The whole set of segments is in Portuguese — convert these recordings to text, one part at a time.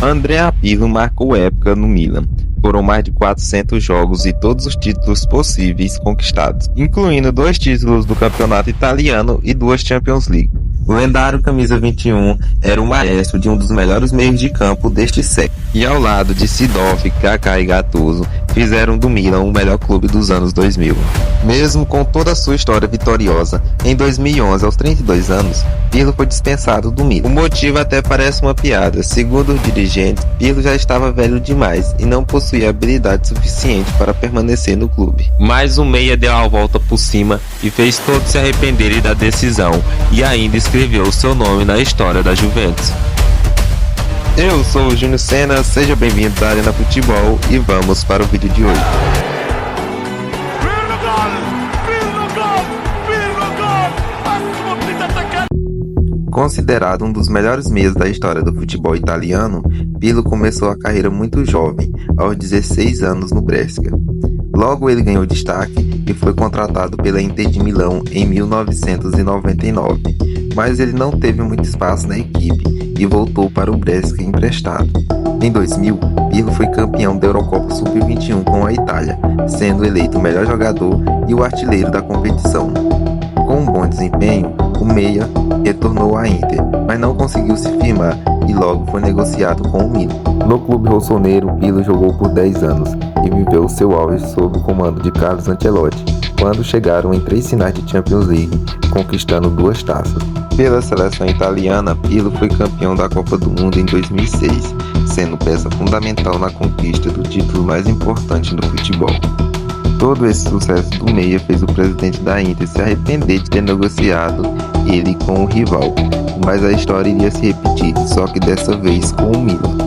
Andrea Pirlo marcou época no Milan. Foram mais de 400 jogos e todos os títulos possíveis conquistados, incluindo 2 títulos do campeonato italiano e 2 Champions League. O lendário camisa 21 era o maestro de um dos melhores meios de campo deste século, e ao lado de Seedorf, Kaká e Gattuso, fizeram do Milan o melhor clube dos anos 2000. Mesmo com toda a sua história vitoriosa, em 2011, aos 32 anos, Pirlo foi dispensado do Milan. O motivo até parece uma piada. Segundo os dirigentes, Pirlo já estava velho demais e não possuía habilidade suficiente para permanecer no clube. Mas o meia deu a volta por cima e fez todos se arrependerem da decisão, e ainda escreveu seu nome na história da Juventus. Eu sou o Júnior Senna, seja bem-vindo à Arena Futebol e vamos para o vídeo de hoje. Considerado um dos melhores meias da história do futebol italiano, Pirlo começou a carreira muito jovem, aos 16 anos no Brescia. Logo ele ganhou destaque e foi contratado pela Inter de Milão em 1999, mas ele não teve muito espaço na equipe e voltou para o Brescia emprestado. Em 2000, Pirlo foi campeão da Eurocopa Sub-21 com a Itália, sendo eleito o melhor jogador e o artilheiro da competição. Com um bom desempenho, o meia retornou à Inter, mas não conseguiu se firmar e logo foi negociado com o Milan. No clube rossoneiro, Pirlo jogou por 10 anos e viveu seu auge sob o comando de Carlo Ancelotti, quando chegaram em 3 finais de Champions League, conquistando 2 taças. Pela seleção italiana, Pirlo foi campeão da Copa do Mundo em 2006, sendo peça fundamental na conquista do título mais importante do futebol. Todo esse sucesso do meia fez o presidente da Inter se arrepender de ter negociado ele com o rival, mas a história iria se repetir, só que dessa vez com o Milan.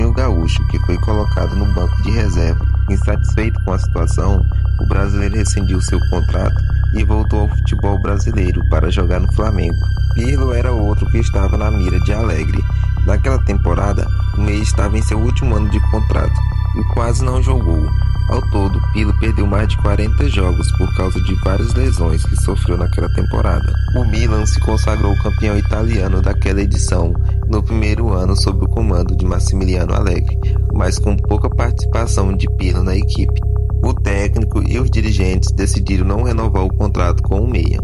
O gaúcho, que foi colocado no banco de reserva, insatisfeito com a situação, o brasileiro rescindiu seu contrato e voltou ao futebol brasileiro para jogar no Flamengo. Pirlo era outro que estava na mira de Alegre. Naquela temporada, o meia estava em seu último ano de contrato e quase não jogou. Ao todo, Pirlo perdeu mais de 40 jogos por causa de várias lesões que sofreu naquela temporada. O Milan se consagrou campeão italiano daquela edição no primeiro ano sob o comando de Massimiliano Allegri, mas com pouca participação de Pirlo na equipe. O técnico e os dirigentes decidiram não renovar o contrato com o meia.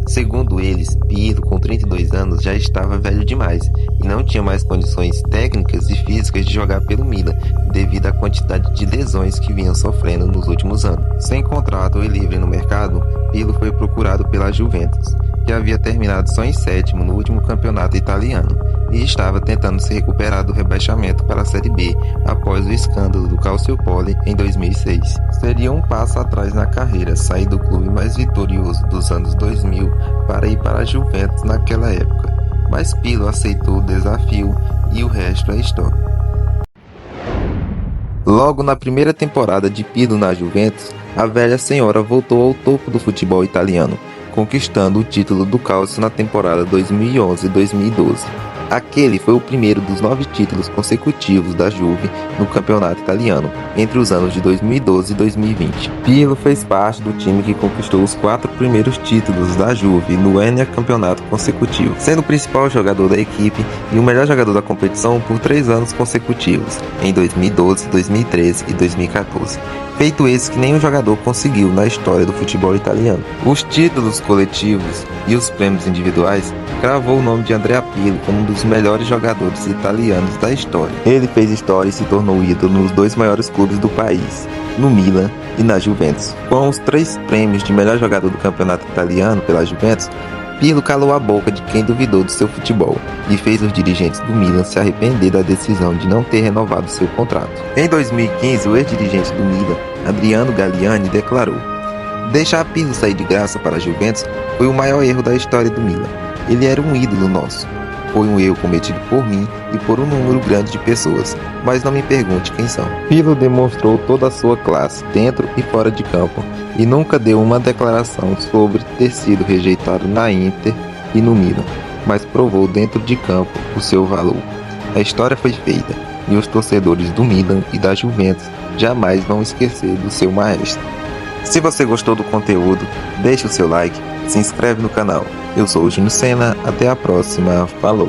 Segundo eles, Pirlo, com 32 anos, já estava velho demais e não tinha mais condições técnicas e físicas de jogar pelo Milan, devido à quantidade de lesões que vinham sofrendo nos últimos anos. Sem contrato e livre no mercado, Pirlo foi procurado pela Juventus, que havia terminado só em 7º no último campeonato italiano e estava tentando se recuperar do rebaixamento para a Série B após o escândalo do Calciopoli em 2006. Seria um passo atrás na carreira sair do clube mais vitorioso dos anos 2000 para ir para a Juventus naquela época, mas Pirlo aceitou o desafio e o resto é história. Logo na primeira temporada de Pirlo na Juventus, a velha senhora voltou ao topo do futebol italiano, conquistando o título do Calcio na temporada 2011-2012. Aquele foi o primeiro dos 9 títulos consecutivos da Juve no campeonato italiano, entre os anos de 2012 e 2020. Pirlo fez parte do time que conquistou os 4 primeiros títulos da Juve no Enia campeonato consecutivo, sendo o principal jogador da equipe e o melhor jogador da competição por 3 anos consecutivos, em 2012, 2013 e 2014. Feito esse que nenhum jogador conseguiu na história do futebol italiano. Os títulos coletivos e os prêmios individuais cravou o nome de Andrea Pirlo como um dos melhores jogadores italianos da história. Ele fez história e se tornou ídolo nos 2 maiores clubes do país, no Milan e na Juventus. Com os 3 prêmios de melhor jogador do campeonato italiano pela Juventus, Pirlo calou a boca de quem duvidou do seu futebol e fez os dirigentes do Milan se arrepender da decisão de não ter renovado seu contrato. Em 2015, o ex-dirigente do Milan, Adriano Galliani, declarou: "Deixar Pirlo sair de graça para a Juventus foi o maior erro da história do Milan. Ele era um ídolo nosso. Foi um erro cometido por mim e por um número grande de pessoas, mas não me pergunte quem são." Pirlo demonstrou toda a sua classe, dentro e fora de campo, e nunca deu uma declaração sobre ter sido rejeitado na Inter e no Milan, mas provou dentro de campo o seu valor. A história foi feita, e os torcedores do Milan e da Juventus jamais vão esquecer do seu maestro. Se você gostou do conteúdo, deixe o seu like, se inscreve no canal. Eu sou o Júnior Senna, até a próxima, falou!